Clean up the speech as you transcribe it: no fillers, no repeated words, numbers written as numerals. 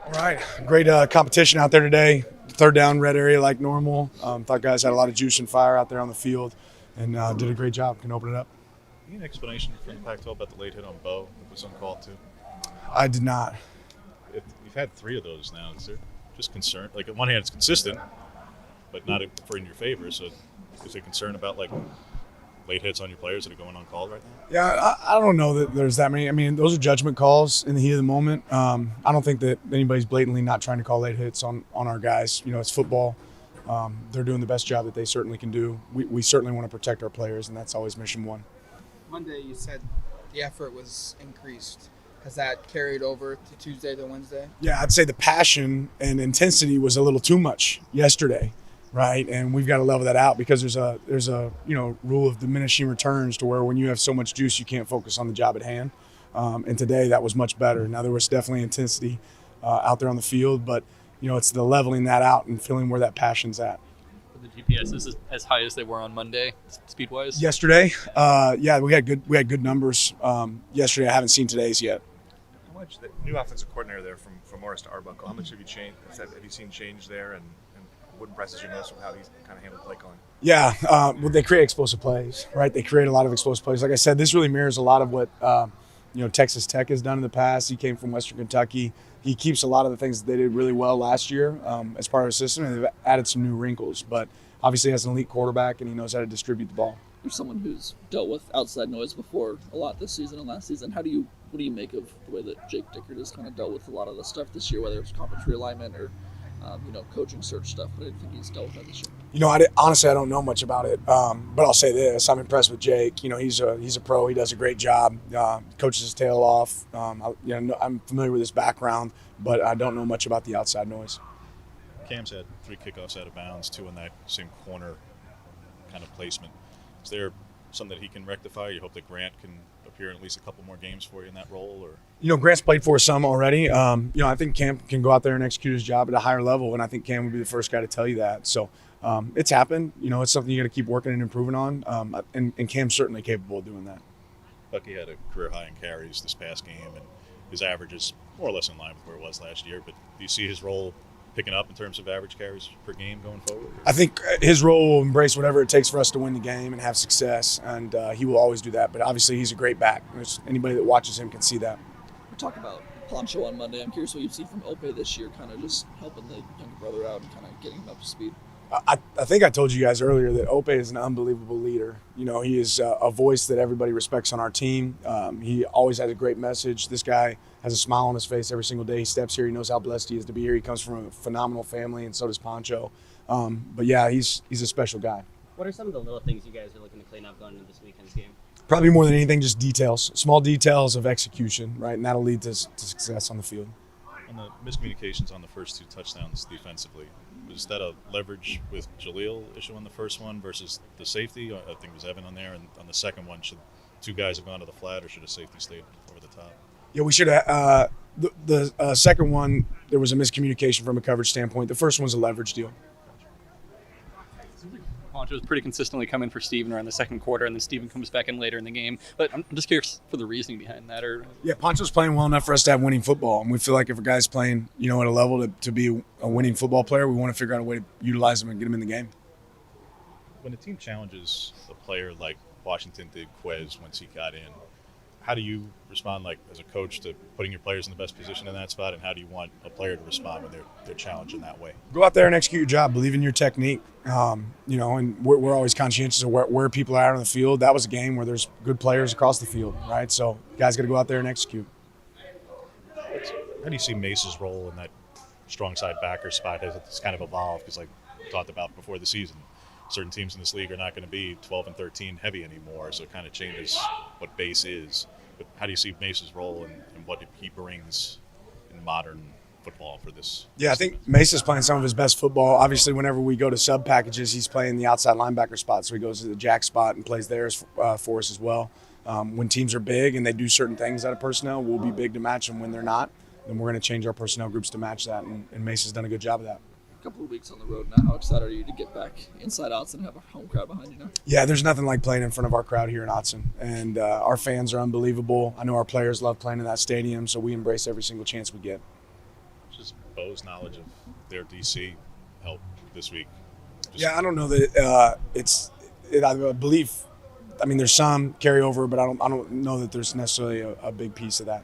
All right, great competition out there today. Third down, red area like normal. Thought guys had a lot of juice and fire out there on the field, and did a great job. Can open it up. Any explanation from the Pac-12 about the late hit on Bo that was uncalled too? I did not. You've had 3 of those now. Is there just concern? Like, on one hand, it's consistent, but not for in your favor. So, is there concern about like late hits on your players that are going uncalled right now? Yeah, I don't know that there's that many. I mean, those are judgment calls in the heat of the moment. I don't think that anybody's blatantly not trying to call late hits on our guys. You know, it's football. They're doing the best job that they certainly can do. We certainly want to protect our players, and that's always mission one. Monday you said the effort was increased. Has that carried over to Tuesday to Wednesday? Yeah, I'd say the passion and intensity was a little too much yesterday, right? And we've got to level that out because there's a rule of diminishing returns to where when you have so much juice, you can't focus on the job at hand. And today that was much better. Now there was definitely intensity out there on the field, but it's the leveling that out and feeling where that passion's at. The GPS is as high as they were on Monday, speed-wise? Yesterday, yeah, we had good numbers. Yesterday, I haven't seen today's yet. How much the new offensive coordinator there from Morris to Arbuckle? How much have you changed? Have you seen change there, and what impresses you most with how he's kind of handled play calling? Yeah, well, they create explosive plays, right? They create a lot of explosive plays. Like I said, this really mirrors a lot of what Texas Tech has done in the past. He came from Western Kentucky. He keeps a lot of the things that they did really well last year as part of his system, and they've added some new wrinkles. But obviously, has an elite quarterback, and he knows how to distribute the ball. You're someone who's dealt with outside noise before a lot this season and last season. What do you make of the way that Jake Dickert has kind of dealt with a lot of the stuff this year, whether it's conference realignment or coaching search stuff? But I didn't think he's dealt with that this year. Honestly, I don't know much about it, but I'll say this: I'm impressed with Jake. He's a pro. He does a great job. Coaches his tail off. I'm familiar with his background, but I don't know much about the outside noise. Cam's had 3 kickoffs out of bounds, 2 in that same corner kind of placement. Is there something that he can rectify? You hope that Grant can appear in at least a couple more games for you in that role? Or Grant's played for some already. I think Cam can go out there and execute his job at a higher level, and I think Cam would be the first guy to tell you that. So it's happened. It's something you got to keep working and improving on, and Cam's certainly capable of doing that. Bucky had a career high in carries this past game, and his average is more or less in line with where it was last year. But do you see his role picking up in terms of average carries per game going forward? I think his role will embrace whatever it takes for us to win the game and have success, and he will always do that. But obviously, he's a great back. Anybody that watches him can see that. We talked about Poncho on Monday. I'm curious what you've seen from Ope this year, kind of just helping the younger brother out and kind of getting him up to speed. I think I told you guys earlier that Ope is an unbelievable leader. He is a voice that everybody respects on our team. He always has a great message. This guy has a smile on his face every single day he steps here. He knows how blessed he is to be here. He comes from a phenomenal family, and so does Poncho. But yeah, he's a special guy. What are some of the little things you guys are looking to clean up going into this weekend's game? Probably more than anything, just details, small details of execution, right? And that'll lead to success on the field. On the miscommunications on the first 2 touchdowns defensively, was that a leverage with Jaleel issue on the first one versus the safety? I think it was Evan on there. And on the second one, should 2 guys have gone to the flat, or should a safety stayed over the top? Yeah, we should have. The second one, there was a miscommunication from a coverage standpoint. The first one's a leverage deal. Poncho was pretty consistently coming for Steven around the second quarter, and then Steven comes back in later in the game. But I'm just curious for the reasoning behind that. Yeah, Poncho's playing well enough for us to have winning football, and we feel like if a guy's playing, at a level to be a winning football player, we want to figure out a way to utilize him and get him in the game. When a team challenges a player like Washington did Quez once he got in, how do you respond, like as a coach, to putting your players in the best position in that spot, and how do you want a player to respond when they're challenged in that way? Go out there and execute your job. Believe in your technique. And we're always conscientious of where people are out on the field. That was a game where there's good players across the field, right? So guys got to go out there and execute. How do you see Mace's role in that strong side backer spot as it's kind of evolved? Because like we talked about before the season, certain teams in this league are not going to be 12 and 13 heavy anymore, so it kind of changes what base is. But how do you see Mace's role and what he brings in modern football for this? Yeah, I think Mace's playing some of his best football. Obviously, whenever we go to sub packages, he's playing the outside linebacker spot, so he goes to the jack spot and plays there for us as well. When teams are big and they do certain things out of personnel, we'll be big to match them. When they're not, then we're going to change our personnel groups to match that, and Mace has done a good job of that. A couple of weeks on the road now. How excited are you to get back inside Autzen and have a home crowd behind you now? Yeah, there's nothing like playing in front of our crowd here in Autzen, and our fans are unbelievable. I know our players love playing in that stadium, so we embrace every single chance we get. Just Bo's knowledge of their DC help this week. Yeah, I don't know that I believe. I mean, there's some carryover, but I don't know that there's necessarily a big piece of that.